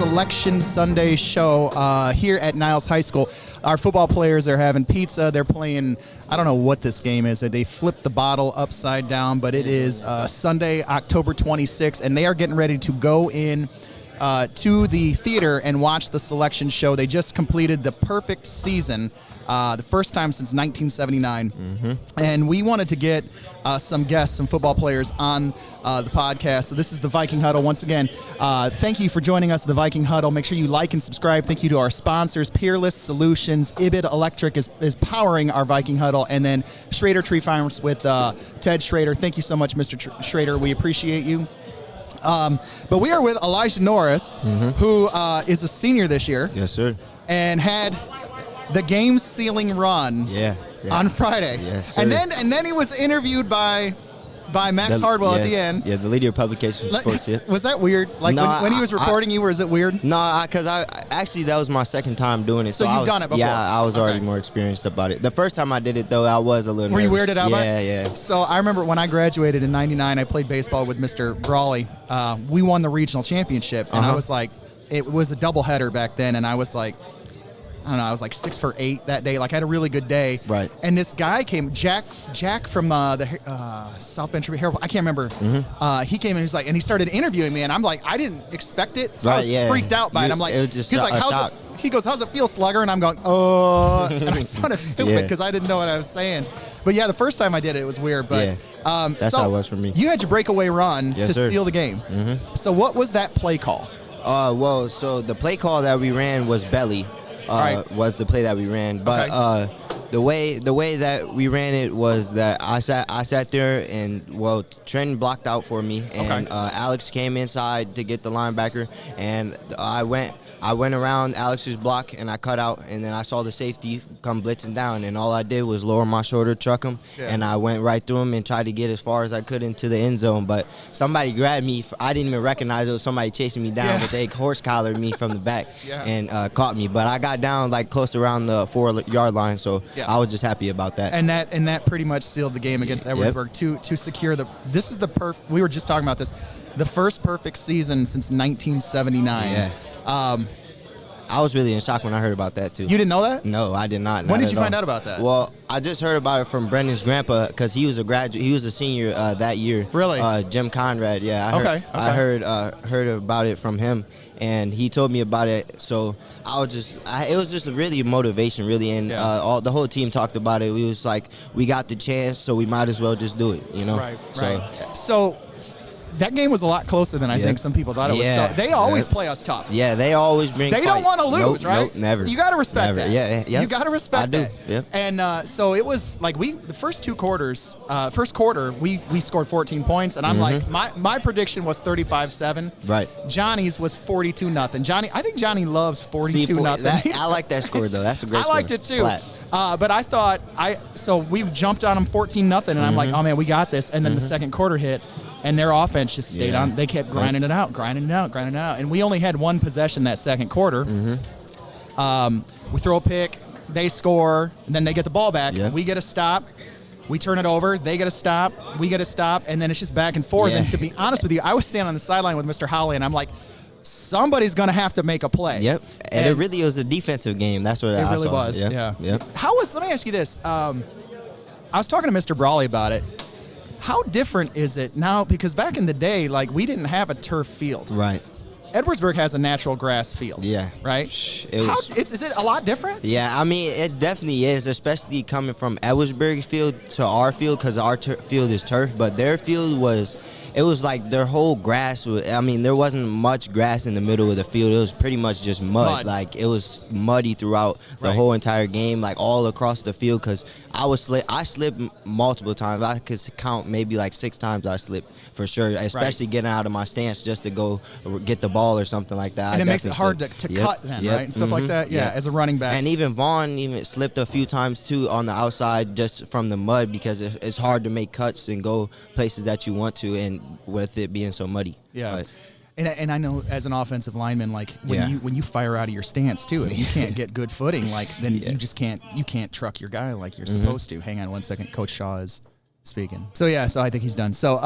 Selection Sunday show here at Niles High School. Our football players are having pizza. They're playing, I don't know what this game is. They flipped the bottle upside down, but it is Sunday, October 26th, and they are getting ready to go in to the theater and watch the selection show. They just completed the perfect season, the first time since 1979. And we wanted to get some guests, some football players on the podcast. So this is the Viking Huddle. Once again, thank you for joining us, the Viking Huddle. Make sure you like and subscribe. Thank you to our sponsors, Peerless Solutions. Ibid Electric is powering our Viking Huddle. And then Schrader Tree Farms with Ted Schrader. Thank you so much, Mr. Schrader. We appreciate you. But we are with Elijah Norris, who is a senior this year. Yes, sir. And had the game-sealing run on Friday. Yes, sir. And then he was interviewed by Max Hardwell at the end. Yeah, the leader of publication sports. Yeah. Was that weird? Like No, when he was reporting you, was it weird? No, because I actually that was my second time doing it. So you've done it before? Yeah, I was already more experienced about it. The first time I did it, though, I was a little Were nervous. you weirded out by it? Yeah. So I remember when I graduated in '99, I played baseball with Mr. Brawley. We won the regional championship, and I was like, it was a doubleheader back then, and I was like, I don't know, I was like 6 for 8 that day. Like, I had a really good day. Right. And this guy came, Jack from the South Bend Tribune Herald, I can't remember. He came and he was like, and he started interviewing me, and I'm like, I didn't expect it. So I was freaked out by it. I'm like, it was just he's like, shock. He goes, how's it feel, Slugger? And I'm going, oh. And I sounded stupid because I didn't know what I was saying. But yeah, the first time I did it was weird. But that's how it was for me. You had your breakaway run to sir. seal the game. So what was that play call? Well, so the play call that we ran was belly. Was the play that we ran, but the way that we ran it was that I sat there and Trent blocked out for me, and Alex came inside to get the linebacker, and I went around Alex's block and I cut out, and then I saw the safety come blitzing down, and all I did was lower my shoulder, truck him, and I went right through him and tried to get as far as I could into the end zone. But somebody grabbed me. I didn't even recognize it was somebody chasing me down, but they horse collared me from the back and caught me. But I got down like close around the 4-yard line, so I was just happy about that. And that pretty much sealed the game against Edwardsburg to secure the. This is the we were just talking about this, the first perfect season since 1979. Yeah. I was really in shock when I heard about that, too. You didn't know that? No, I did not. When did you find out about that? Well, I just heard about it from Brendan's grandpa because he was a graduate. He was a senior that year. Really? Jim Conrad. Yeah. I heard about it from him, and he told me about it. So it was just really a motivation, really, and the whole team talked about it. We was like, we got the chance, so we might as well just do it, you know? Right. So that game was a lot closer than I think some people thought it was. So they always play us tough. Yeah, they always bring. They don't want to lose, right? Nope, never. You got to respect that. Yeah. You got to respect that. I do. Yep. And so it was like the first two quarters. First quarter, we scored 14 points, and I'm like, my prediction was 35-7. Right. Johnny's was 42-0. I think Johnny loves 42-0. I like that score though. That's a great score. I liked it too. Flat. But I thought so we jumped on them 14-0, and I'm like, oh man, we got this. And then the second quarter hit. And their offense just stayed on. They kept grinding it out. And we only had one possession that second quarter. We throw a pick, they score, and then they get the ball back. We get a stop. We turn it over. They get a stop. We get a stop. And then it's just back and forth. And to be honest with you, I was standing on the sideline with Mr. Holly, and I'm like, somebody's going to have to make a play. Yep. And it really was a defensive game. That's what it really was. Yep. Yeah. Yep. Let me ask you this. I was talking to Mr. Brawley about it. How different is it now? Because back in the day, like, we didn't have a turf field. Right. Edwardsburg has a natural grass field. Yeah. Right? Is it a lot different? Yeah, I mean, it definitely is, especially coming from Edwardsburg's field to our field, because our field is turf, but their field was like their whole grass. There wasn't much grass in the middle of the field. It was pretty much just mud. Like, it was muddy throughout the whole entire game, like all across the field, because I slipped multiple times. I could count maybe like 6 times I slipped for sure, especially getting out of my stance just to go get the ball or something like that. And it makes it hard to cut then, right? And stuff like that, as a running back. And even Vaughn slipped a few times too on the outside just from the mud, because it's hard to make cuts and go places that you want to, and with it being so muddy. Yeah. And I know as an offensive lineman, like when you fire out of your stance too, if you can't get good footing, like then you just can't truck your guy like you're supposed to. Hang on one second, Coach Shaw is speaking. So I think he's done. So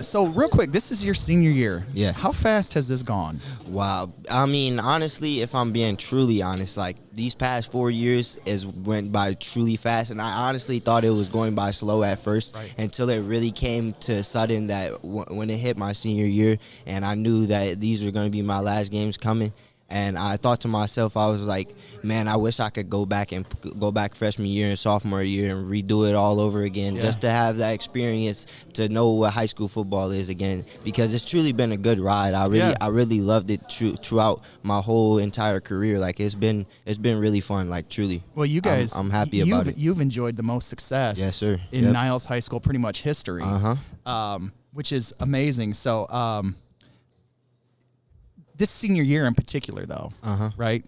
so real quick, this is your senior year. Yeah. How fast has this gone? Wow. I mean, honestly, if I'm being truly honest, like these past 4 years went by truly fast, and I honestly thought it was going by slow at first until it really came to sudden that when it hit my senior year, and I knew that these were going to be my last games coming. And I thought to myself, I was like, man, I wish I could go back freshman year and sophomore year and redo it all over again, just to have that experience, to know what high school football is again, because it's truly been a good ride. I really loved it throughout my whole entire career. Like it's been really fun, like truly. Well, you guys, I'm happy about it. You've enjoyed the most success, yes, sir, in Niles High School, pretty much history, which is amazing. So. This senior year in particular, though, right?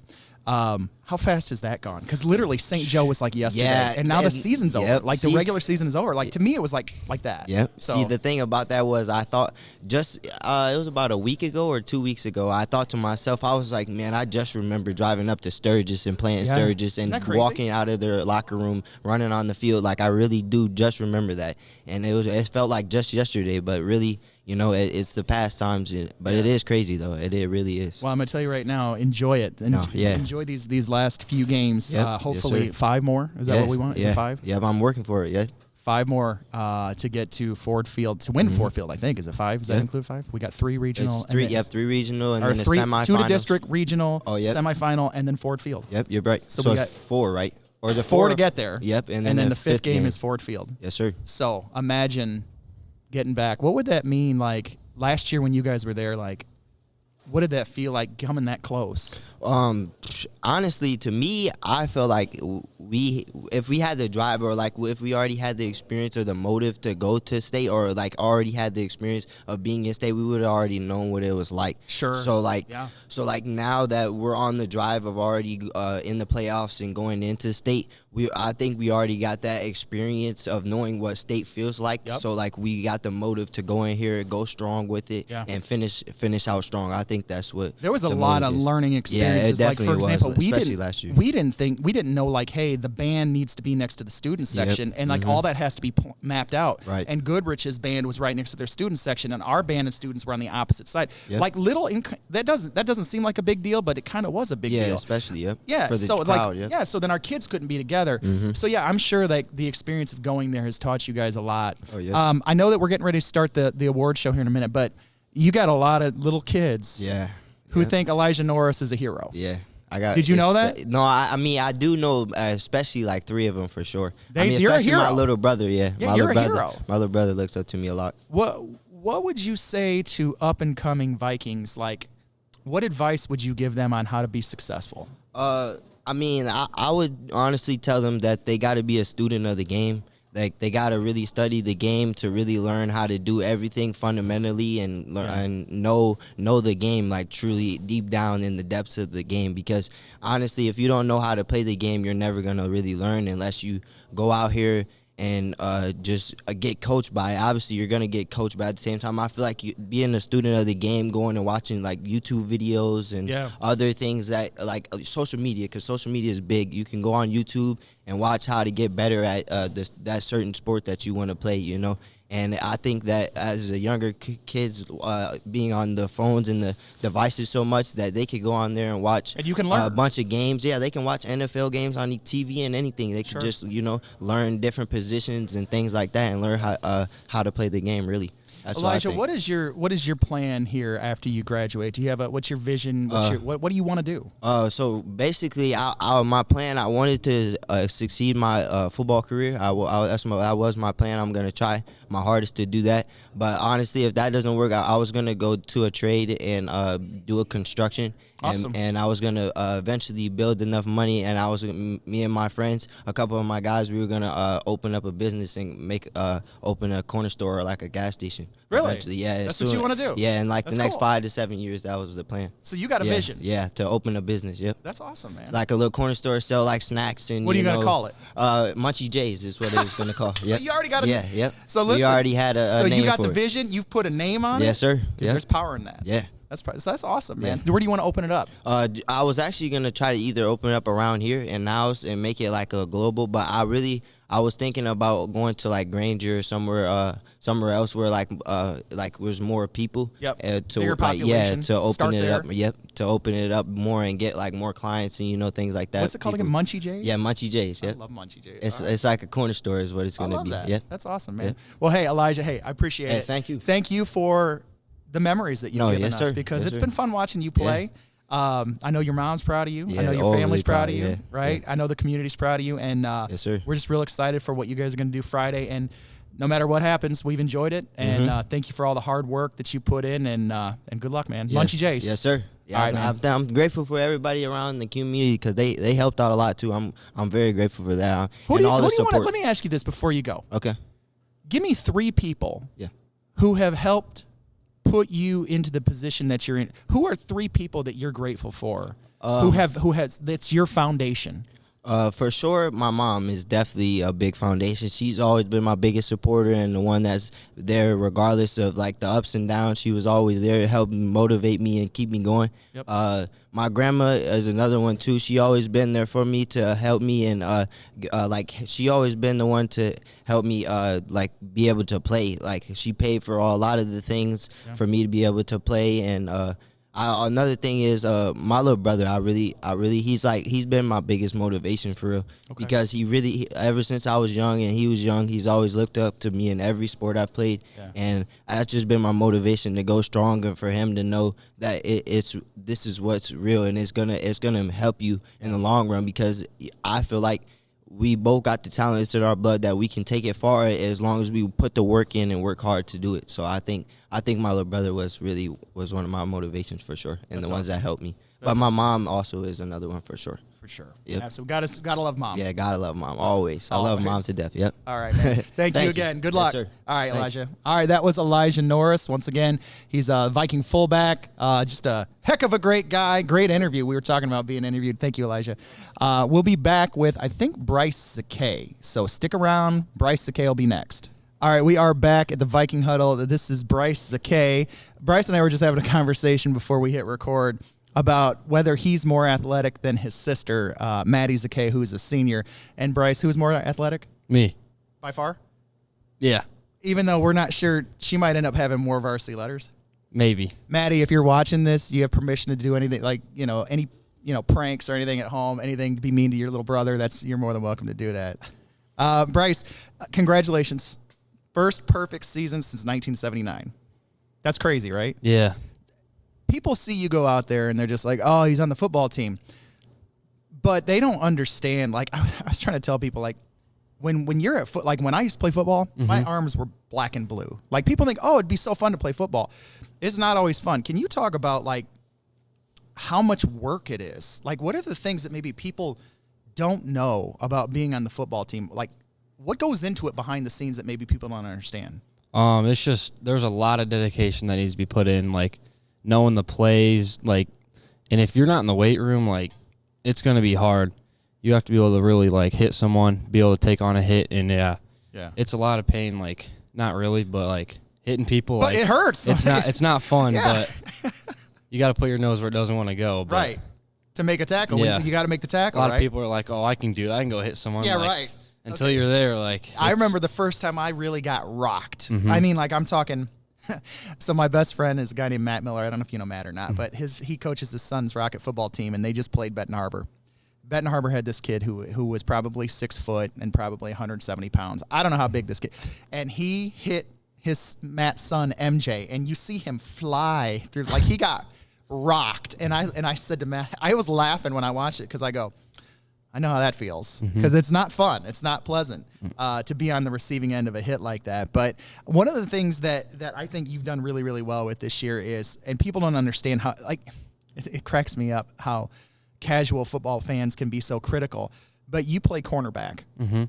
How fast has that gone? Because literally St. Joe was like yesterday, and now the season's over. Like the regular season is over. Like to me, it was like that. Yep. So, see, the thing about that was I thought it was about a week ago or 2 weeks ago. I thought to myself, I was like, man, I just remember driving up to Sturgis and playing Sturgis and walking out of their locker room, running on the field. Like I really do just remember that, and it felt like just yesterday, but really. You know, it's the past times, but it is crazy though. It really is. Well, I'm gonna tell you right now, enjoy it. Enjoy these last few games. Yep. Hopefully, 5 more. Is that what we want? Is it 5? Yeah, I'm working for it. Yeah. 5 more to get to Ford Field to win Ford Field. I think is it 5? Does that include 5? We got 3 regional. It's 3. 3 regional and then the semifinal. 2 to district, regional, semifinal, and then Ford Field. Yep, you're right. So we got 4, right? Or the 4 to get there. Yep, and then the fifth game is Ford Field. Yes, sir. So imagine getting back. What would that mean? Like last year when you guys were there, like what did that feel like coming that close? Honestly, to me, I felt like if we had the drive, or like if we already had the experience or the motive to go to state, or like already had the experience of being in state, we would have already known what it was like. Sure. So like now that we're on the drive of already in the playoffs and going into state, I think we already got that experience of knowing what state feels like. Yep. So like we got the motive to go in here, go strong with it, and finish out strong. I think that's what there was a lot of learning experiences. Yeah, like for example, last year. we didn't know like, hey, the band needs to be next to the student section, and like all that has to be mapped out. Right. And Goodrich's band was right next to their student section, and our band and students were on the opposite side. Yep. Like that doesn't seem like a big deal, but it kind of was a big deal. Yeah, especially for the crowd. Like so then our kids couldn't be together. So yeah, I'm sure that the experience of going there has taught you guys a lot. Oh yeah. I know that we're getting ready to start the award show here in a minute, but you got a lot of little kids. Yeah. Who think Elijah Norris is a hero. Yeah. Did you know that? No, I mean, I do know, especially like 3 of them for sure. You're a hero. My little brother, my you're little a hero. My little brother looks up to me a lot. What would you say to up-and-coming Vikings? Like, what advice would you give them on how to be successful? I mean, I would honestly tell them that they got to be a student of the game. Like they got to really study the game to really learn how to do everything fundamentally and learn and know the game like truly deep down in the depths of the game. Because honestly, if you don't know how to play the game, you're never gonna really learn unless you go out here and just get coached by it. Obviously, you're gonna get coached, but at the same time, I feel like being a student of the game, going and watching like YouTube videos and other things that like social media, because social media is big. You can go on YouTube and watch how to get better at that certain sport that you want to play. You know. And I think that as a younger kids being on the phones and the devices so much that they could go on there and watch and you can learn a bunch of games. Yeah, they can watch NFL games on TV and anything. They can just, learn different positions and things like that and learn how to play the game, really. That's Elijah, what is your plan here after you graduate? Do you have what's your vision? What do you want to do? So basically, my plan. I wanted to succeed my football career. That was my plan. I'm gonna try my hardest to do that. But honestly, if that doesn't work, I was gonna go to a trade and do a construction. Awesome. And I was gonna eventually build enough money, and me and my friends, a couple of my guys, we were gonna open up a business and open a corner store or like a gas station. Really? Eventually, yeah. That's what you want to do? Yeah, and like That's the next cool. 5 to 7 years, that was the plan. So you got a vision? Yeah, to open a business. Yep. That's awesome, man. Like a little corner store, sell like snacks and. What are you gonna call it? Munchie J's is what it was gonna call. Yep. So you already got a Yep. So listen, we already had a so name you got for the it. vision. You've put a name on it. Yes, sir. Dude, there's power in that. Yeah. That's awesome, man. Where do you want to open it up? I was actually gonna try to either open it up around here in Niles and make it like a global, but I was thinking about going to like Granger or somewhere else where like there's more people. Yep. To Bigger like population. to open Start it there. up. Yep. To open it up more and get like more clients and things like that. What's it called again? Munchie J's? Yeah, Munchie J's. Yeah. I love Munchie J's. It's like a corner store is what it's gonna be. That. Yeah. That's awesome, man. Yeah. Well, hey, Elijah. Hey, I appreciate it. Thank you. Thank you for the memories that you've given yes, us sir. because Yes, it's sir. been fun watching you play. I know your mom's proud of you. Yeah, I know your overly family's proud of proud, you, yeah. right? Yeah. I know the community's proud of you, and Yes, sir. we're just real excited for what you guys are going to do Friday. And no matter what happens, we've enjoyed it, and thank you for all the hard work that you put in, and good luck, man. Yeah. Munchie J's. Yes, sir. Yeah, All right, I'm grateful for everybody around the community because they helped out a lot too. I'm very grateful for that. Who and do you, all who the do you want to? support. Let me ask you this before you go. Okay. Give me 3 people Yeah. who have helped put you into the position that you're in. Who are 3 people that you're grateful for? That's your foundation. For sure, my mom is definitely a big foundation. She's always been my biggest supporter and the one that's there regardless of like the ups and downs. She was always there to help motivate me and keep me going. Yep. My grandma is another one too. She always been there for me to help me and she always been the one to help me like be able to play. Like she paid for a lot of the things for me to be able to play and another thing is my little brother. He's been my biggest motivation for real because he ever since I was young and he was young, he's always looked up to me in every sport I've played, and that's just been my motivation to go strong and for him to know that this is what's real and it's gonna help you in the long run because I feel like we both got the talent in our blood that we can take it far as long as we put the work in and work hard to do it. So I think my little brother was one of my motivations for sure, and That's the ones awesome. that helped me. That's But my mom also is another one for sure. For sure. Yep. Yeah, so gotta love mom. Yeah, gotta love mom always. I love mom Always. to death. Yep. All right, man. Thank you again. Good luck. Yes, sir. All right, Thank Elijah. All right, that was Elijah Norris. Once again, he's a Viking fullback. Just a heck of a great guy. Great interview. We were talking about being interviewed. Thank you, Elijah. We'll be back with, I think, Bryce Zache. So stick around. Bryce Zache will be next. All right, we are back at the Viking Huddle. This is Bryce Zache. Bryce and I were just having a conversation before we hit record about whether he's more athletic than his sister, Maddie Zache, who's a senior. And Bryce, who's more athletic? Me. By far? Yeah, Even though we're not sure, she might end up having more varsity letters. maybe. Maddie, if you're watching this, you have permission to do anything like, any, pranks or anything at home, anything to be mean to your little brother, you're more than welcome to do that. Bryce, congratulations. First perfect season since 1979. That's crazy, right? Yeah. People see you go out there and they're just like, oh, he's on the football team. But they don't understand. Like, I was trying to tell people, like, when you're at like when I used to play football, my arms were black and blue. Like, people think, oh, it'd be so fun to play football. It's not always fun. Can you talk about, like, how much work it is? Like, what are the things that maybe people don't know about being on the football team? Like, what goes into it behind the scenes that maybe people don't understand? It's just there's a lot of dedication that needs to be put in, like knowing the plays, like, and if you're not in the weight room, like, it's gonna be hard. You have to be able to really like hit someone, be able to take on a hit, and it's a lot of pain. Like, not really, but like hitting people. But like, it hurts. It's not fun, Yeah. but you got to put your nose where it doesn't want to go. But Right. To make a tackle. Yeah. You got to make the tackle, a lot right? of people are like, "Oh, I can do that. I can go hit someone." Yeah, Like, right. Until you're there, like I it's- remember the first time I really got rocked. Mm-hmm. I mean, like, I'm talking. So my best friend is a guy named Matt Miller. I don't know if you know Matt or Mm-hmm. not, but he coaches his son's Rocket football team, and they just played Benton Harbor. Benton Harbor had this kid who was probably 6 foot and probably 170 pounds. I don't know how big this kid, and he hit Matt's son MJ, and you see him fly through, like, he got rocked. And I said to Matt, I was laughing when I watched it because I go, I know how that feels because it's not fun. It's not pleasant to be on the receiving end of a hit like that. But one of the things that I think you've done really, really well with this year is, and people don't understand how, like, it cracks me up how casual football fans can be so critical, but you play cornerback. And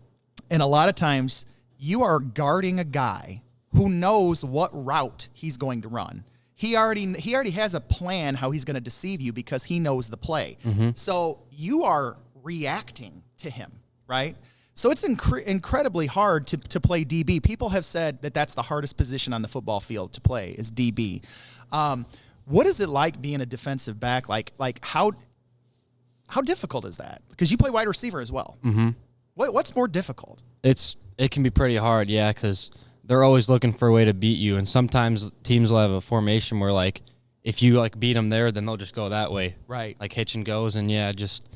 a lot of times you are guarding a guy who knows what route he's going to run. He already has a plan how he's going to deceive you because he knows the play. So you are reacting to him, right? So it's incredibly hard to play DB. People have said that that's the hardest position on the football field to play is DB. What is it like being a defensive back? Like how difficult is that? Because you play wide receiver as well. Mm-hmm. What's more difficult? It can be pretty hard, yeah, because they're always looking for a way to beat you, and sometimes teams will have a formation where, like, if you, like, beat them there, then they'll just go that way. Right. Like hitch and goes, and, yeah, just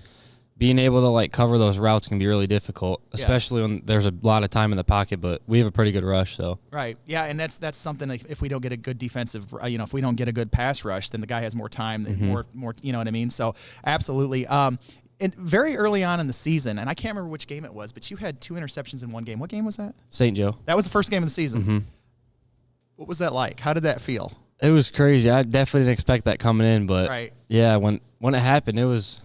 being able to, like, cover those routes can be really difficult, especially when there's a lot of time in the pocket, but we have a pretty good rush, so. Right. Yeah, and that's something, like, if we don't get a good defensive, if we don't get a good pass rush, then the guy has more time, and more, you know what I mean? So, absolutely. And very early on in the season, and I can't remember which game it was, but you had 2 interceptions in one game. What game was that? St. Joe. That was the first game of the season. Mm-hmm. What was that like? How did that feel? It was crazy. I definitely didn't expect that coming in, but yeah, when it happened, it was,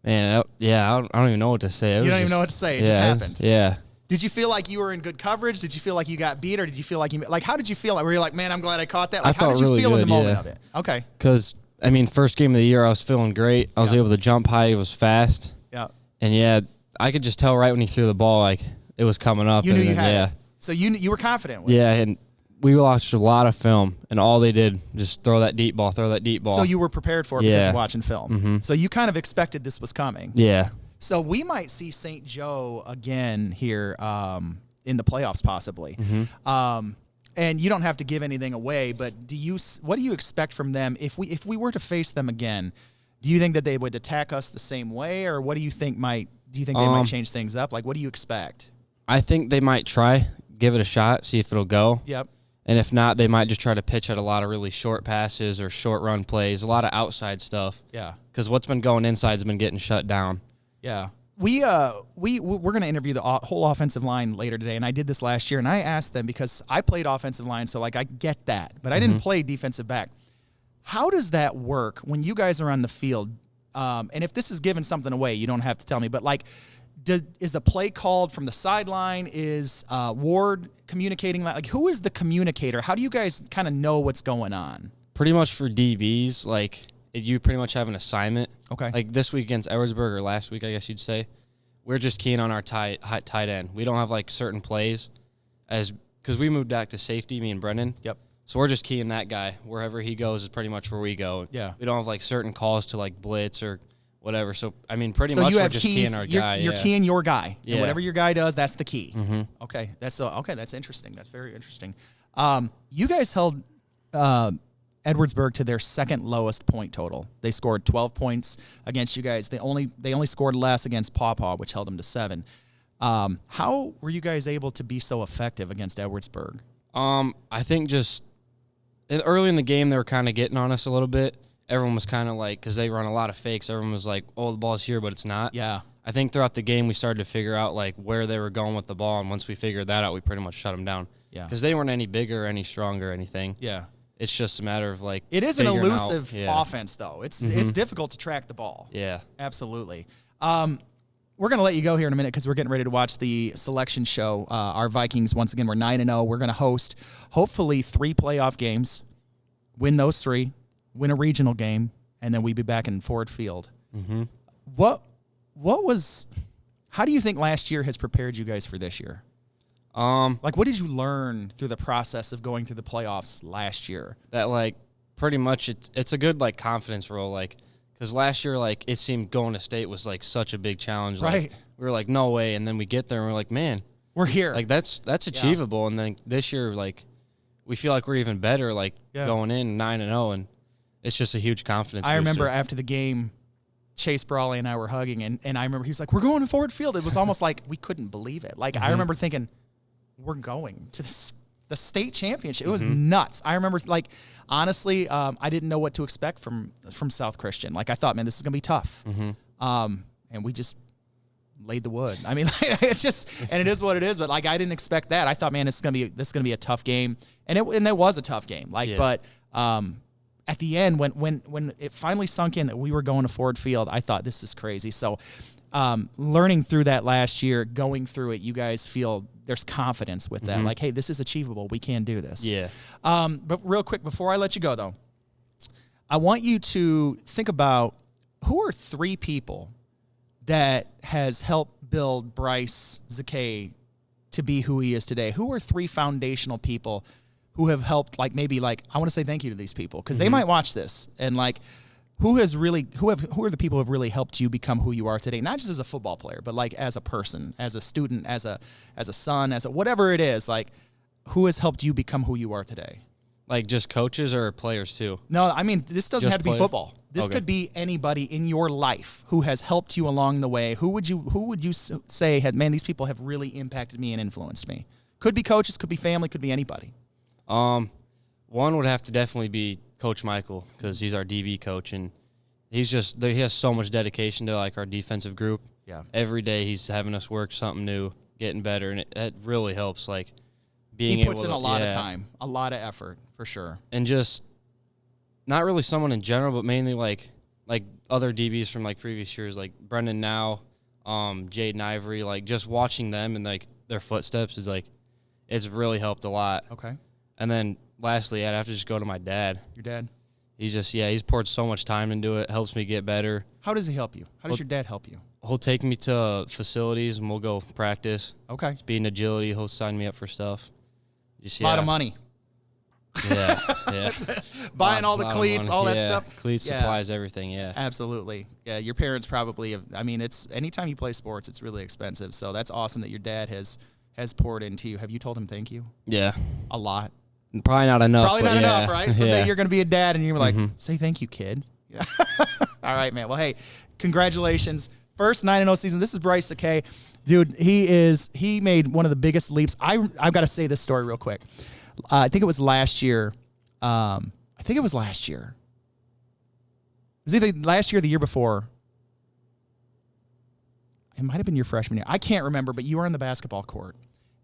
man, I don't even know what to say. You don't even know what to say. It just happened. Yeah. Did you feel like you were in good coverage? Did you feel like you got beat, or did you feel like how did you feel? Were you like, man, I'm glad I caught that? Like, how did you feel in the moment of it? Okay. Because, I mean, first game of the year, I was feeling great. I was able to jump high. It was fast. Yeah. And, yeah, I could just tell right when he threw the ball, like, it was coming up. You knew you had it. So you were confident with it. Yeah, and we watched a lot of film, and all they did just throw that deep ball. So you were prepared for it because of watching film. Mm-hmm. So you kind of expected this was coming. Yeah. So we might see St. Joe again here in the playoffs possibly. Mm-hmm. And you don't have to give anything away, but what do you expect from them if we were to face them again? Do you think that they would attack us the same way, or what do you think they might change things up? Like, what do you expect? I think they might try, give it a shot, see if it'll go. Yep. And if not, they might just try to pitch at a lot of really short passes or short run plays, a lot of outside stuff. Yeah. Because what's been going inside has been getting shut down. Yeah. We're going to interview the whole offensive line later today, and I did this last year, and I asked them, because I played offensive line, so, like, I get that, but I didn't play defensive back. How does that work when you guys are on the field? And if this is giving something away, you don't have to tell me, but, like, is the play called from the sideline? Is Ward communicating? Like, who is the communicator? How do you guys kind of know what's going on? Pretty much for DBs, like, you pretty much have an assignment. Okay. Like this week against Edwardsburg, or last week, I guess you'd say, we're just keying on our tight end. We don't have, like, certain plays because we moved back to safety, me and Brennan. Yep. So we're just keying that guy. Wherever he goes is pretty much where we go. Yeah. We don't have, like, certain calls to, like, blitz or whatever. So, I mean, pretty much we're just keying our guy. You're keying your guy. Yeah. And whatever your guy does, that's the key. Mm-hmm. Okay. That's interesting. That's very interesting. You guys held Edwardsburg to their second lowest point total. They scored 12 points against you guys. They only scored less against Paw Paw, which held them to 7. How were you guys able to be so effective against Edwardsburg? I think just early in the game, they were kind of getting on us a little bit. Everyone was kind of like, because they run a lot of fakes, everyone was like, oh, the ball's here, but it's not. Yeah. I think throughout the game, we started to figure out, like, where they were going with the ball, and once we figured that out, we pretty much shut them down. Yeah. Because they weren't any bigger or any stronger or anything. Yeah. It's just a matter of, like, it is an elusive offense, though. It's difficult to track the ball. Yeah. Absolutely. We're going to let you go here in a minute because we're getting ready to watch the selection show. Our Vikings, once again, we're 9-0. We're going to host, hopefully, 3 playoff games, win those 3, win a regional game, and then we'd be back in Ford Field. Mm-hmm. How do you think last year has prepared you guys for this year? Like, what did you learn through the process of going through the playoffs last year? That, like, pretty much it's a good, like, confidence role, like, because last year, like, it seemed going to state was, like, such a big challenge. Like, right. We were like, no way, and then we get there and we're like, man, we're here. Like, that's achievable. Yeah. And then this year, like, we feel like we're even better, like, going in 9-0, and it's just a huge confidence booster. I remember after the game, Chase Brawley and I were hugging, and I remember he was like, we're going to Ford Field. It was almost like we couldn't believe it. Like, I remember thinking, we're going to the state championship. It was nuts. I remember, like, honestly, I didn't know what to expect from South Christian. Like, I thought, man, this is going to be tough. And we just laid the wood. I mean, it's just, and it is what it is, but, like, I didn't expect that. I thought, man, this is going to be a tough game. And it was a tough game. Like, but at the end, when it finally sunk in that we were going to Ford Field, I thought, this is crazy. So learning through that last year, going through it, you guys feel there's confidence with that. Like, hey, this is achievable. We can do this. Yeah. But real quick, before I let you go, though, I want you to think about who are 3 people that has helped build Bryce Zache to be who he is today. Who are 3 foundational people who have helped, like maybe like I want to say thank you to these people because they might watch this and like who are the people who have really helped you become who you are today? Not just as a football player, but like as a person, as a student, as a son, as a whatever it is. Like who has helped you become who you are today? Like just coaches or players too? No, I mean this doesn't Just have to be player? football. This Okay. could be anybody in your life who has helped you along the way. Who would you say had, man, these people have really impacted me and influenced me? Could be coaches, could be family, could be anybody. One would have to definitely be Coach Michael because he's our DB coach, and he has so much dedication to like our defensive group. Yeah. Every day he's having us work something new, getting better, and it really helps. Like being He puts able in to, a lot of time, a lot of effort, for sure. and just not really someone in general, but mainly like other DBs from like previous years, like Brendan Now, Jaden Ivory. Like just watching them and like their footsteps is like it's really helped a lot. Okay. And then lastly, I'd have to just go to my dad. Your dad? He's poured so much time into it, helps me get better. How does he help you? How does your dad help you? He'll take me to facilities and we'll go practice. Okay. Speed and agility, he'll sign me up for stuff. Just, A lot of money. Yeah, yeah. Buying all the Lot of cleats, money. all that Yeah, stuff. Cleats, Yeah. supplies, everything, yeah. Absolutely. Yeah, your parents probably have, I mean, it's anytime you play sports, it's really expensive. So that's awesome that your dad has poured into you. Have you told him thank you? Yeah. A lot. Probably not enough. Probably but not yeah. enough, right? Someday Yeah. you're going to be a dad and you're like, say thank you, kid. All right, man. Well, hey, congratulations. First 9-0 season. This is Bryce Zache. Dude, he made one of the biggest leaps. I've got to say this story real quick. I think it was last year. It was either last year or the year before. It might have been your freshman year. I can't remember, but you were on the basketball court.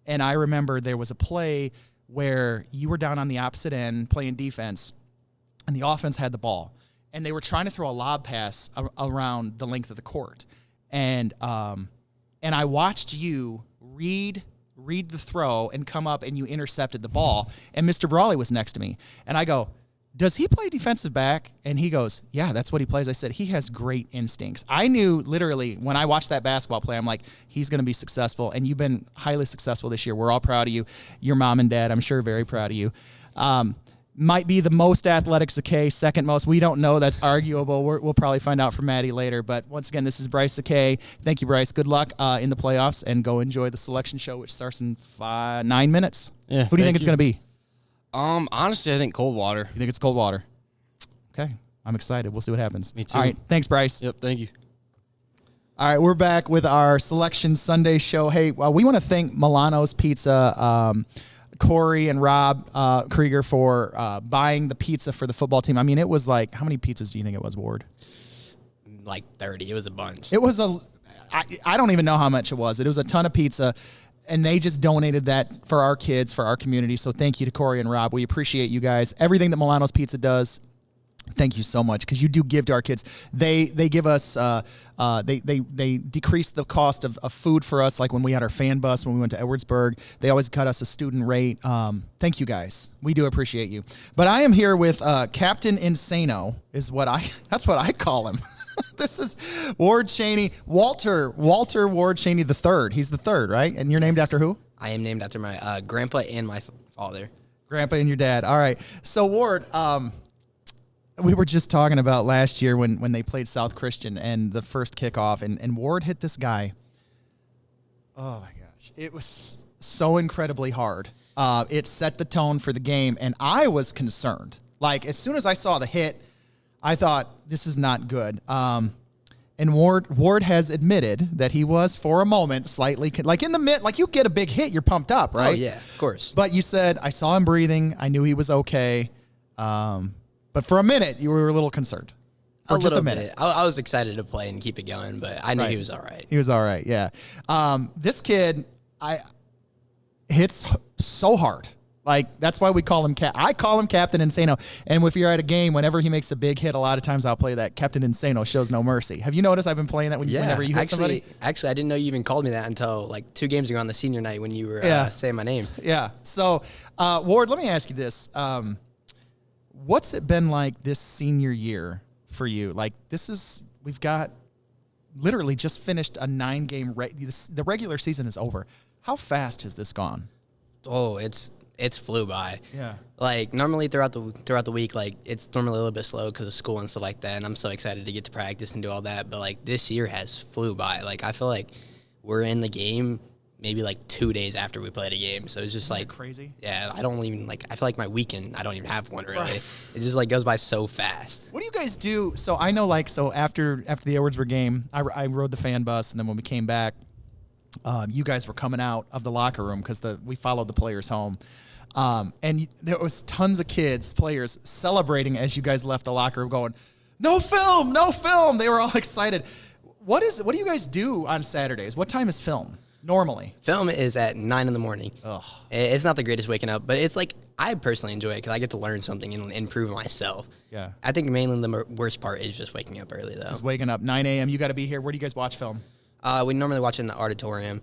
And I remember there was a play where you were down on the opposite end playing defense, and the offense had the ball. And they were trying to throw a lob pass around the length of the court. And I watched you read the throw and come up, and you intercepted the ball. And Mr. Brawley was next to me. And I go, does he play defensive back? And he goes, yeah, that's what he plays. I said, he has great instincts. I knew literally when I watched that basketball play, I'm like, he's going to be successful. And you've been highly successful this year. We're all proud of you. Your mom and dad, I'm sure, very proud of you. Might be the most athletic Zache, second most. We don't know. That's arguable. We'll probably find out from Maddie later. But once again, this is Bryce Zache. Thank you, Bryce. Good luck in the playoffs, and go enjoy the selection show, which starts in 9 minutes. Yeah, Who do you think it's going to be? Honestly, I think Coldwater. You think it's Coldwater? Okay. I'm excited. We'll see what happens. Me too. All right. Thanks, Bryce. Yep, thank you. All right, we're back with our Selection Sunday show. Hey, we want to thank Milano's Pizza, Corey and Rob Krieger for buying the pizza for the football team. I mean, it was like, how many pizzas do you think it was, Ward? Like 30. It was a bunch. It was I don't even know how much it was. It was a ton of pizza, and they just donated that for our kids, for our community. So thank you to Corey and Rob. We appreciate you guys. Everything that Milano's Pizza does, thank you so much, because you do give to our kids. They give us they decrease the cost of food for us. Like when we had our fan bus when we went to Edwardsburg, they always cut us a student rate. Thank you guys. We do appreciate you. But I am here with Captain Insano that's what I call him. This is Ward Cheney, Walter Ward Cheney the third. He's the third, right? And you're named after who? I am named after my grandpa and my father. Grandpa and your dad. All right. So Ward, we were just talking about last year when they played South Christian and the first kickoff, and Ward hit this guy. Oh my gosh. It was so incredibly hard. It set the tone for the game, and I was concerned. Like, as soon as I saw the hit, I thought, this is not good. And Ward has admitted that he was, for a moment, slightly, like in the mid, like you get a big hit, you're pumped up, right? Oh, yeah, of course. But you said, I saw him breathing. I knew he was okay. But for a minute, you were a little concerned. For just a minute. Bit. I was excited to play and keep it going, but I knew he was all right. He was all right, yeah. This kid, hits so hard. Like, that's why we call him I call him Captain Insano. And if you're at a game, whenever he makes a big hit, a lot of times I'll play that Captain Insano shows no mercy. Have you noticed I've been playing that whenever you hit somebody? Actually, I didn't know you even called me that until like 2 games ago on the senior night when you were saying my name. Yeah. So, Ward, let me ask you this. What's it been like this senior year for you? Like, we've got literally just finished a 9-game, the regular season is over. How fast has this gone? Oh, it's it's flew by. Yeah. Like normally throughout the week, like it's normally a little bit slow because of school and stuff like that. And I'm so excited to get to practice and do all that. But like this year has flew by. Like I feel like we're in the game maybe like 2 days after we played a game. So it's just like crazy. Yeah, I don't even like. I feel like my weekend, I don't even have one really. Right. It just like goes by so fast. What do you guys do? So I know after the Edwardsburg game, I rode the fan bus, and then when we came back, you guys were coming out of the locker room because we followed the players home. And there was tons of players celebrating as you guys left the locker room going, no film, no film. They were all excited. What do you guys do on Saturdays? What time is film normally? Film is at 9 in the morning. Ugh. It's not the greatest waking up, but it's like, I personally enjoy it because I get to learn something and improve myself. Yeah. I think mainly the worst part is just waking up early though. Just waking up 9 a.m. You got to be here. Where do you guys watch film? We normally watch it in the auditorium.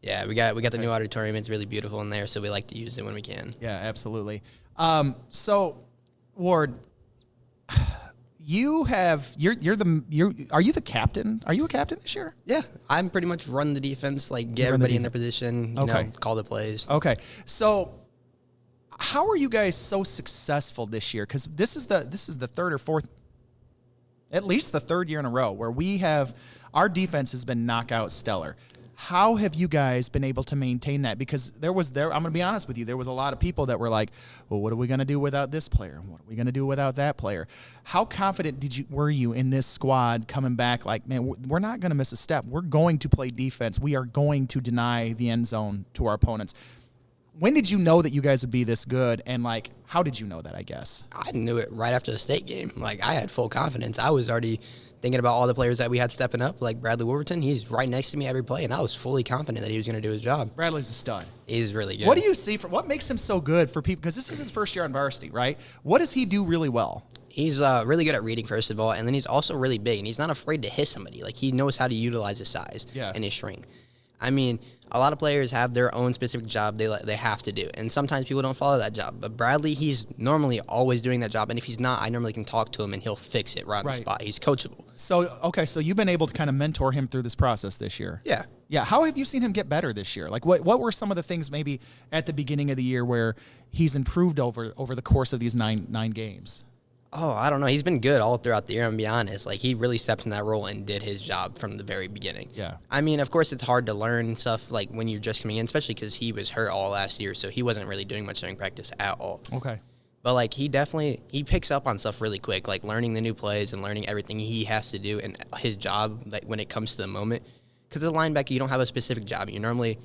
Yeah, we got the new auditorium. It's really beautiful in there, so we like to use it when we can. Yeah, absolutely. So, Ward, are you the captain? Are you a captain this year? Yeah, I'm pretty much run the defense, like get everybody in their position, you know, call the plays. Okay, so how are you guys so successful this year? Because this is the third or fourth, at least the third year in a row where our defense has been knockout stellar. How have you guys been able to maintain that? Because I'm going to be honest with you, there was a lot of people that were like, well, what are we going to do without this player? What are we going to do without that player? How confident were you in this squad coming back? Like, man, we're not going to miss a step. We're going to play defense. We are going to deny the end zone to our opponents. When did you know that you guys would be this good? And like, how did you know that, I guess? I knew it right after the state game. Like I had full confidence. I was already thinking about all the players that we had stepping up, like Bradley Wolverton. He's right next to me every play, and I was fully confident that he was going to do his job. Bradley's a stud. He's really good. What do you see what makes him so good for people? Because this is his first year on varsity, right? What does he do really well? He's really good at reading, first of all, and then he's also really big, and he's not afraid to hit somebody. Like he knows how to utilize his size and his strength. I mean, a lot of players have their own specific job they have to do, and sometimes people don't follow that job. But Bradley, he's normally always doing that job, and if he's not, I normally can talk to him, and he'll fix it right on the spot. He's coachable. So you've been able to kind of mentor him through this process this year. Yeah. Yeah. How have you seen him get better this year? Like, what were some of the things maybe at the beginning of the year where he's improved over the course of these nine games? Oh, I don't know. He's been good all throughout the year, I'm going to be honest. Like, he really stepped in that role and did his job from the very beginning. Yeah. I mean, of course, it's hard to learn stuff, like, when you're just coming in, especially because he was hurt all last year, so he wasn't really doing much during practice at all. Okay. But, like, he picks up on stuff really quick, like learning the new plays and learning everything he has to do and his job, like, when it comes to the moment. Because as a linebacker, you don't have a specific job. You're normally,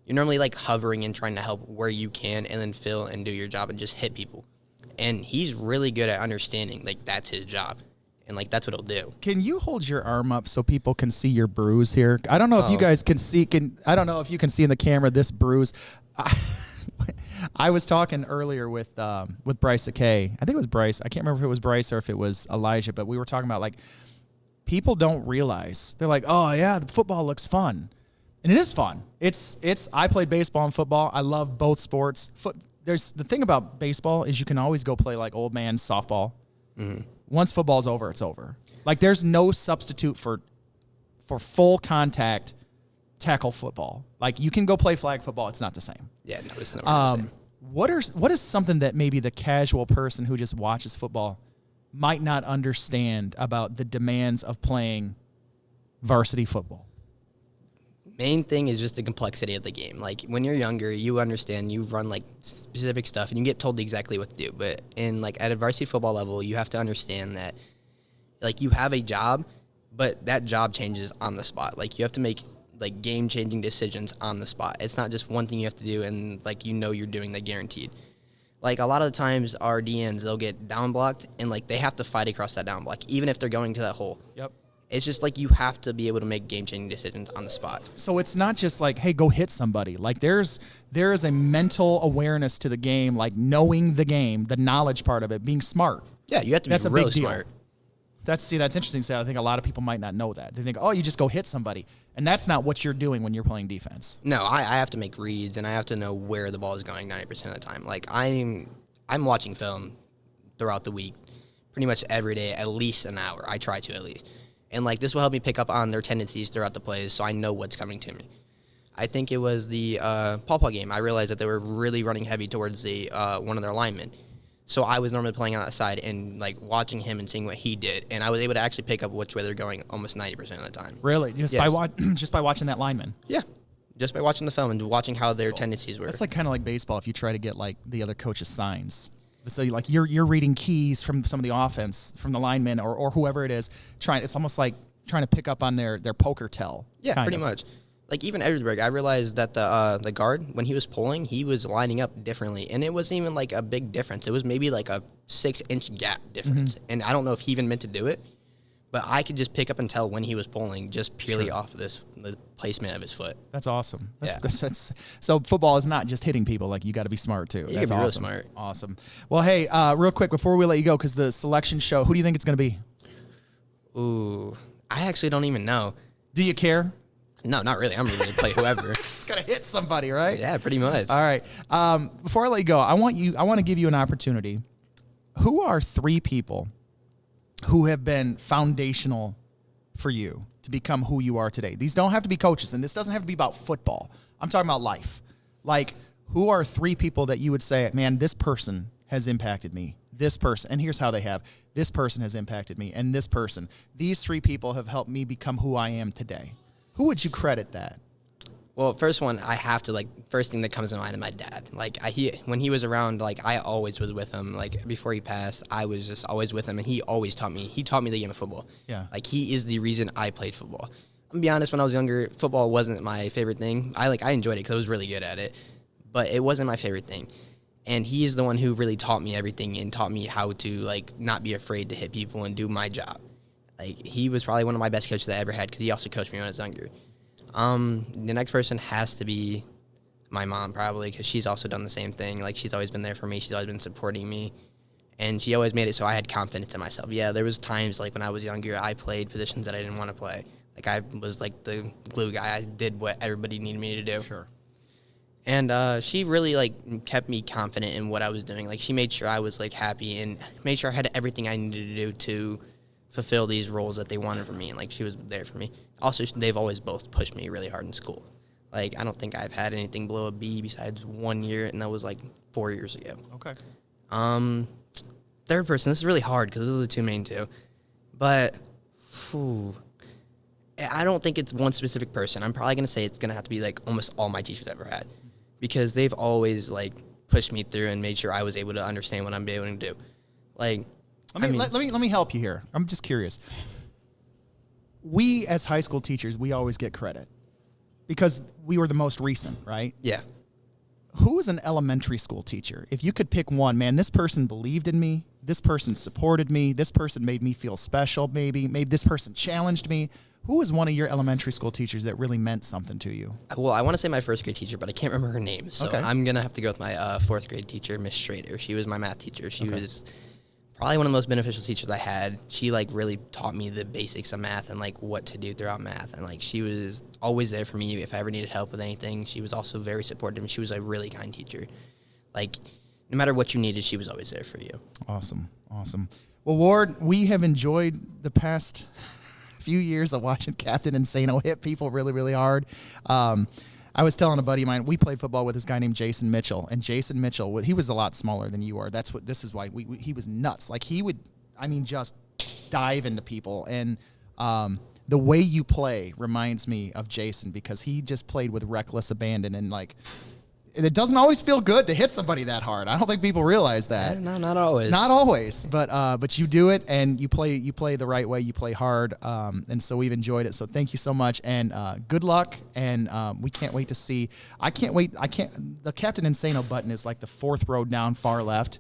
like, hovering and trying to help where you can and then fill and do your job and just hit people. And he's really good at understanding, like, that's his job. And, like, that's what he'll do. Can you hold your arm up so people can see your bruise here? I don't know if you guys can see. I don't know if you can see in the camera this bruise. I was talking earlier with Bryce Zache. I think it was Bryce. I can't remember if it was Bryce or if it was Elijah, but we were talking about, like, people don't realize. They're like, oh, yeah, the football looks fun. And it is fun. I played baseball and football. I love both sports. There's the thing about baseball is you can always go play like old man softball. Mm-hmm. Once football's over, it's over. Like there's no substitute for full contact tackle football. Like you can go play flag football, it's not the same. Yeah, no, it's not the same. What is something that maybe the casual person who just watches football might not understand about the demands of playing varsity football? Main thing is just the complexity of the game. Like when you're younger, you understand, you run like specific stuff and you get told exactly what to do. But in like at a varsity football level, you have to understand that like you have a job, but that job changes on the spot. Like you have to make like game-changing decisions on the spot. It's not just one thing you have to do and like you're doing that guaranteed. Like a lot of the times our DNs, they'll get down blocked and like they have to fight across that down block, even if they're going to that hole. Yep. It's just like you have to be able to make game-changing decisions on the spot. So it's not just like, hey, go hit somebody. Like there is a mental awareness to the game, like knowing the game, the knowledge part of it, being smart. Yeah, you have to be really smart. That's interesting. So I think a lot of people might not know that. They think, oh, you just go hit somebody. And that's not what you're doing when you're playing defense. No, I have to make reads, and I have to know where the ball is going 90% of the time. Like I'm watching film throughout the week pretty much every day, at least an hour. I try to at least. And, like, this will help me pick up on their tendencies throughout the plays so I know what's coming to me. I think it was the Paw game. I realized that they were really running heavy towards the one of their linemen. So I was normally playing on that side and like watching him and seeing what he did, and I was able to actually pick up which way they're going almost 90% of the time. Really? Just by watching that lineman? Yeah. Just by watching the film and watching how their tendencies were. That's like kind of like baseball if you try to get like the other coach's signs. So you're reading keys from some of the offense, from the linemen or whoever it is, it's almost like trying to pick up on their poker tell. Yeah, pretty much. Like even Edwardsburg, I realized that the guard, when he was pulling, he was lining up differently. And it wasn't even like a big difference. It was maybe like a 6-inch gap difference. Mm-hmm. And I don't know if he even meant to do it, but I could just pick up and tell when he was pulling just purely off of the placement of his foot. That's awesome. So football is not just hitting people. Like, you got to be smart, too. That's awesome. Really smart. Awesome. Well, hey, real quick, before we let you go, because the selection show, who do you think it's going to be? Ooh, I actually don't even know. Do you care? No, not really. I'm ready to play whoever. Just got to hit somebody, right? Yeah, pretty much. All right. Before I let you go, I want to give you an opportunity. Who are 3 people who have been foundational for you to become who you are today? These don't have to be coaches, and this doesn't have to be about football. I'm talking about life. Like, who are 3 people that you would say, man, this person has impacted me? This person, and here's how they have. This person has impacted me, and this person. These 3 people have helped me become who I am today. Who would you credit that? Well, first one, I have to, first thing that comes to mind is my dad. When he was around, I always was with him. Before he passed, I was just always with him, and he always taught me. He taught me the game of football. Yeah. He is the reason I played football. I'm going to be honest, when I was younger, football wasn't my favorite thing. I enjoyed it because I was really good at it, but it wasn't my favorite thing. And he is the one who really taught me everything and taught me how to, not be afraid to hit people and do my job. He was probably one of my best coaches I ever had because he also coached me when I was younger. The next person has to be my mom, probably, because she's also done the same thing. She's always been there for me. She's always been supporting me. And she always made it so I had confidence in myself. Yeah, there was times, when I was younger, I played positions that I didn't want to play. I was, the glue guy. I did what everybody needed me to do. Sure. And she really, kept me confident in what I was doing. She made sure I was, happy and made sure I had everything I needed to do to fulfill these roles that they wanted from me. And, she was there for me. Also, they've always both pushed me really hard in school. I don't think I've had anything below a B besides 1 year, and that was, 4 years ago. Okay. Third person, this is really hard because those are the 2 main 2. But, I don't think it's one specific person. I'm probably going to say it's going to have to be, almost all my teachers ever had. Because they've always, pushed me through and made sure I was able to understand what I'm able to do. Let me help you here. I'm just curious. We, as high school teachers, we always get credit because we were the most recent, right? Yeah. Who is an elementary school teacher? If you could pick one, man, this person believed in me. This person supported me. This person made me feel special, maybe this person challenged me. Who was one of your elementary school teachers that really meant something to you? Well, I want to say my first grade teacher, but I can't remember her name. So okay. I'm going to have to go with my 4th grade teacher, Miss Schrader. She was my math teacher. She was probably one of the most beneficial teachers I had. She, really taught me the basics of math and, what to do throughout math. And, she was always there for me if I ever needed help with anything. She was also very supportive, and she was a really kind teacher. No matter what you needed, she was always there for you. Awesome. Well, Ward, we have enjoyed the past few years of watching Captain Insano hit people really, really hard. I was telling a buddy of mine, we played football with this guy named Jason Mitchell, and Jason Mitchell, he was a lot smaller than you are. This is why he was nuts. He would, just dive into people. And the way you play reminds me of Jason because he just played with reckless abandon and it doesn't always feel good to hit somebody that hard. I don't think people realize that. No, not always. Not always, but you do it and you play the right way. You play hard, and so we've enjoyed it. So thank you so much, and good luck. And we can't wait to see. I can't wait. The Captain Insano button is the 4th row down far left,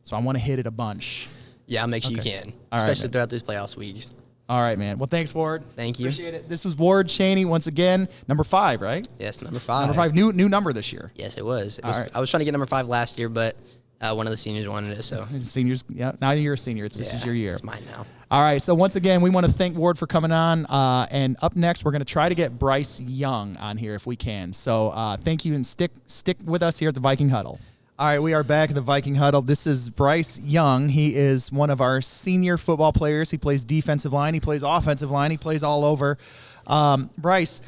so I want to hit it a bunch. Yeah, I'll make sure you can, All especially right, throughout these playoffs weeks. All right, man. Well, thanks, Ward. Thank you. Appreciate it. This was Ward Cheney once again, number 5, right? Yes, number 5. Number 5, new number this year. Yes, it was. All right. I was trying to get number 5 last year, but one of the seniors wanted it. So seniors, yeah. Now you're a senior. This is your year. It's mine now. All right. So once again, we want to thank Ward for coming on. And up next, we're going to try to get Bryce Young on here if we can. So thank you, and stick with us here at the Viking Huddle. All right, we are back at the Viking Huddle. This is Bryce Young. He is one of our senior football players. He plays defensive line. He plays offensive line. He plays all over. Bryce,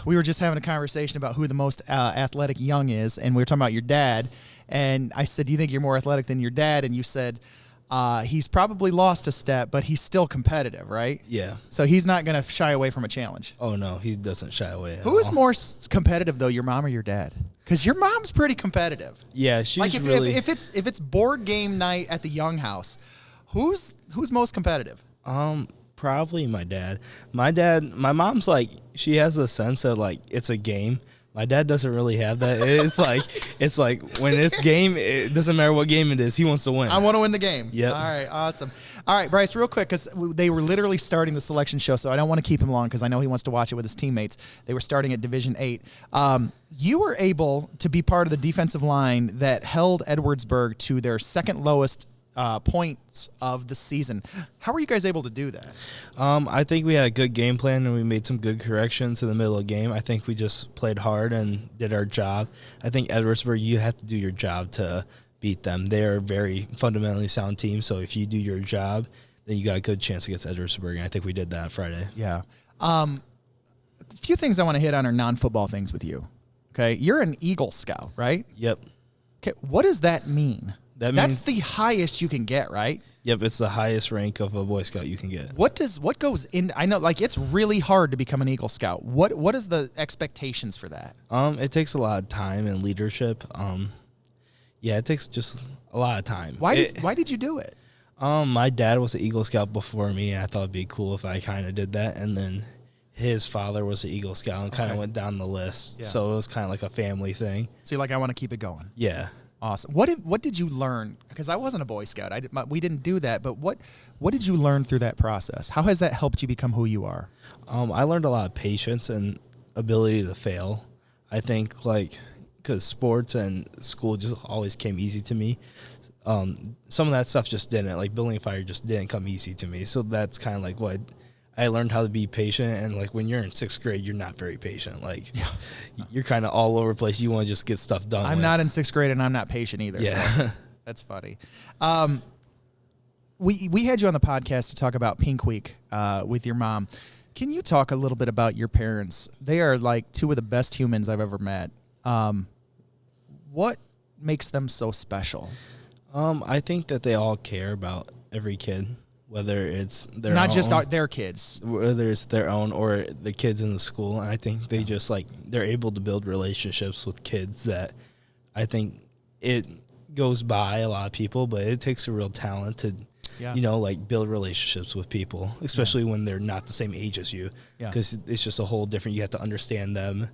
we were just having a conversation about who the most athletic young is, and we were talking about your dad. And I said, do you think you're more athletic than your dad? And you said, he's probably lost a step, but he's still competitive, right? Yeah. So he's not going to shy away from a challenge. Oh, no, he doesn't shy away at Who is all. more competitive, though, your mom or your dad? Because your mom's pretty competitive. Yeah, she's Like if it's board game night at the Young house, who's most competitive? Probably my dad. My mom's like, she has a sense that like it's a game. My dad doesn't really have that. It's like when it's game, it doesn't matter what game it is. He wants to win. I want to win the game. Yep. All right, awesome. All right, Bryce, real quick, because they were literally starting the selection show, so I don't want to keep him long because I know he wants to watch it with his teammates. They were starting at Division 8. You were able to be part of the defensive line that held Edwardsburg to their second lowest points of the season. How were you guys able to do that? I think we had a good game plan and we made some good corrections in the middle of the game. I think we just played hard and did our job. I think Edwardsburg, you have to do your job to beat them. They're a very fundamentally sound team, so if you do your job, then you got a good chance against Edwardsburg, and I think we did that Friday. Yeah. A few things I want to hit on are non-football things with you. Okay, you're an Eagle Scout, right? Yep. Okay, what does that mean? That That's means- the highest you can get, right? Yep, it's the highest rank of a Boy Scout you can get. What goes in? I know, like, it's really hard to become an Eagle Scout. What is the expectations for that? It takes a lot of time and leadership. Yeah, it takes just a lot of time. Why did you do it? My dad was an Eagle Scout before me, and I thought it'd be cool if I kind of did that. And then his father was an Eagle Scout and kind of went down the list. Yeah. So it was kind of like a family thing. So you're like, I want to keep it going. Yeah. Awesome. What did you learn? Because I wasn't a Boy Scout. We didn't do that. But what did you learn through that process? How has that helped you become who you are? I learned a lot of patience and ability to fail. I think because sports and school just always came easy to me. Some of that stuff just didn't. Like building a fire just didn't come easy to me. So that's kind of like what I learned, how to be patient. And like when you're in 6th grade, you're not very patient. Like you're kind of all over the place. You want to just get stuff done. I'm not in 6th grade and I'm not patient either. Yeah. So that's funny. We had you on the podcast to talk about Pink Week with your mom. Can you talk a little bit about your parents? They are like two of the best humans I've ever met. What makes them so special? I think that they all care about every kid, whether it's their Not own, just their kids. whether it's their own or the kids in the school. And I think they just they're able to build relationships with kids that I think it goes by a lot of people, but it takes a real talent to, build relationships with people, especially when they're not the same age as you, because it's just a whole different, you have to understand them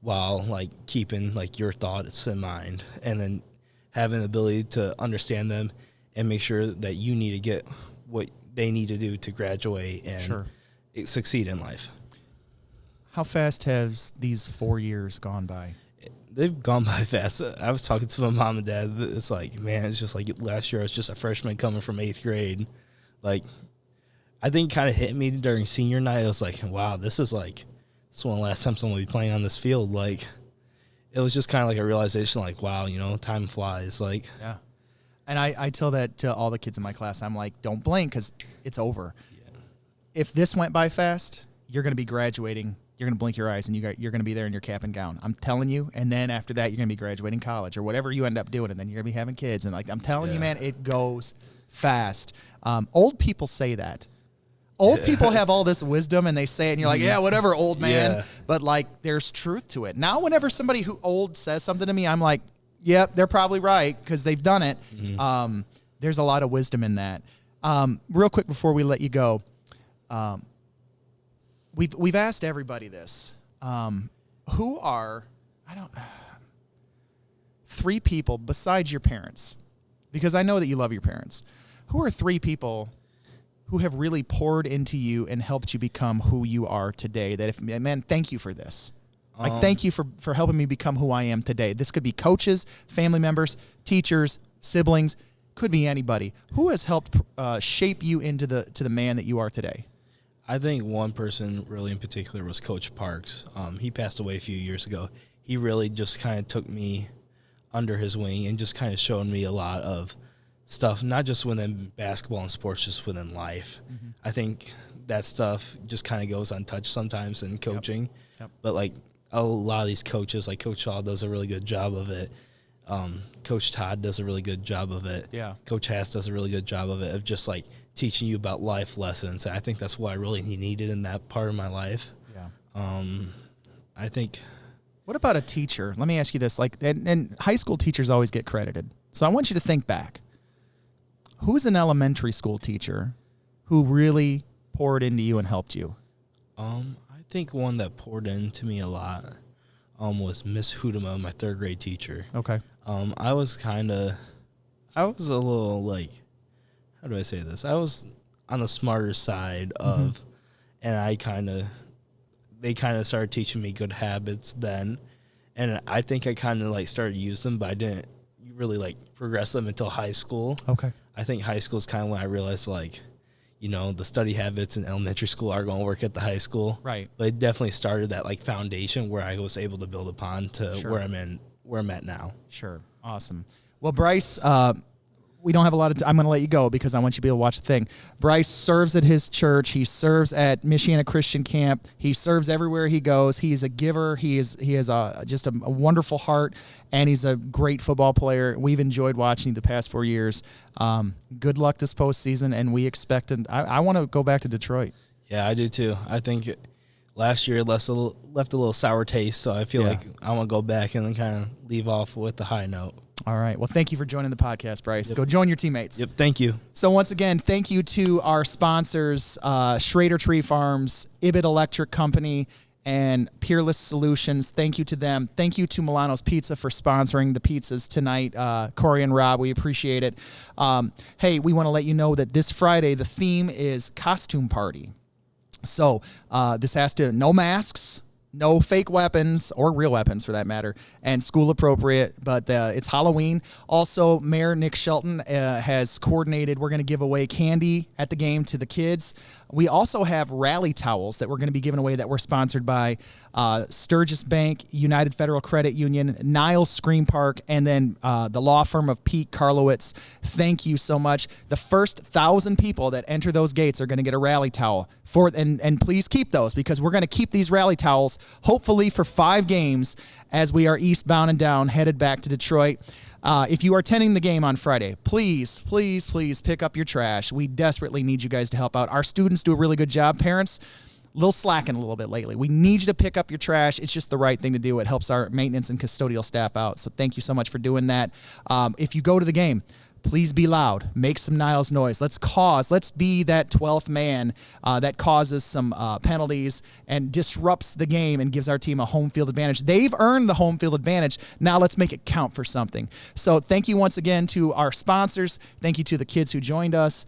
while keeping your thoughts in mind, and then having the ability to understand them and make sure that you need to get what they need to do to graduate and succeed in life. How fast has these 4 years gone by? They've gone by fast. I was talking to my mom and dad. It's it's just last year I was just a freshman coming from 8th grade. I think it kind of hit me during senior night. I was like, wow, this is one of the last times I'm going to be playing on this field. It was just kind of a realization, wow, time flies. Yeah. And I tell that to all the kids in my class. I'm like, don't blink because it's over. Yeah. If this went by fast, you're going to be graduating. You're going to blink your eyes, and you're going to be there in your cap and gown. I'm telling you. And then after that, you're going to be graduating college or whatever you end up doing, and then you're going to be having kids. And I'm telling you, man, it goes fast. Old people say that. Old people have all this wisdom, and they say it, and you're like, yeah, whatever, old man. Yeah. But, there's truth to it. Now, whenever somebody who old says something to me, I'm like, yep, they're probably right because they've done it. Mm-hmm. There's a lot of wisdom in that. Real quick before we let you go, we've asked everybody this. Who are three people besides your parents? Because I know that you love your parents. Who are three people who have really poured into you and helped you become who you are today? Thank you for this. Thank you for helping me become who I am today. This could be coaches, family members, teachers, siblings, could be anybody. Who has helped shape you into the man that you are today? I think one person really in particular was Coach Parks. He passed away a few years ago. He really just kind of took me under his wing and just kind of showed me a lot of stuff, not just within basketball and sports, just within life. Mm-hmm. I think that stuff just kind of goes untouched sometimes in coaching. Yep. But like a lot of these coaches, like Coach Shaw does a really good job of it. Coach Todd does a really good job of it. Yeah. Coach Hass does a really good job of it, of just like teaching you about life lessons. And I think that's what I really needed in that part of my life. Yeah. I think. What about a teacher? Let me ask you this. Like, and high school teachers always get credited. So I want you to think back. Who's an elementary school teacher who really poured into you and helped you? I think one that poured into me a lot was Miss Hudema, my third grade teacher. Okay. I was a little like, how do I say this? I was on the smarter side of, and they kind of started teaching me good habits then. And I think I kind of like started to use them, but I didn't really like progress them until high school. Okay. I think high school is kind of when I realized like, you know, the study habits in elementary school are going to work at the high school. Right. But it definitely started that like foundation where I was able to build upon to Sure. where I'm at now. Sure. Awesome. Well, Bryce, we don't have a lot of time. I'm going to let you go because I want you to be able to watch the thing. Bryce serves at his church. He serves at Michiana Christian Camp. He serves everywhere he goes. He's a giver. He has just a wonderful heart, and he's a great football player. We've enjoyed watching the past 4 years. Good luck this postseason, and we expect – I want to go back to Detroit. Yeah, I do too. I think last year left a little sour taste, so I feel like I want to go back and then kind of leave off with the high note. All right. Well, thank you for joining the podcast, Bryce. Go join your teammates. Yep, thank you. So once again, thank you to our sponsors, Schrader Tree Farms, Ibit Electric Company, and Peerless Solutions. Thank you to them. Thank you to Milano's Pizza for sponsoring the pizzas tonight. Corey and Rob, we appreciate it. Hey, we want to let you know that this Friday, the theme is costume party. So this has to, no masks, no fake weapons or real weapons for that matter, and school appropriate, but it's Halloween. Also, Mayor Nick Shelton has coordinated. We're going to give away candy at the game to the kids. We also have rally towels that we're going to be giving away that were sponsored by Sturgis Bank, United Federal Credit Union, Niles Screen Park, and then the law firm of Pete Karlowitz. Thank you so much. The first 1,000 people that enter those gates are going to get a rally towel. And please keep those because we're going to keep these rally towels hopefully for 5 games as we are eastbound and down headed back to Detroit. If you are attending the game on Friday, please, please, please pick up your trash. We desperately need you guys to help out. Our students do a really good job. Parents, a little slacking a little bit lately. We need you to pick up your trash. It's just the right thing to do. It helps our maintenance and custodial staff out. So thank you so much for doing that. If you go to the game, please be loud. Make some Niles noise. Let's be that 12th man that causes some penalties and disrupts the game and gives our team a home field advantage. They've earned the home field advantage. Now let's make it count for something. So thank you once again to our sponsors. Thank you to the kids who joined us.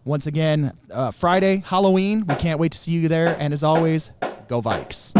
Once again, Friday, Halloween. We can't wait to see you there. And as always, go Vikes.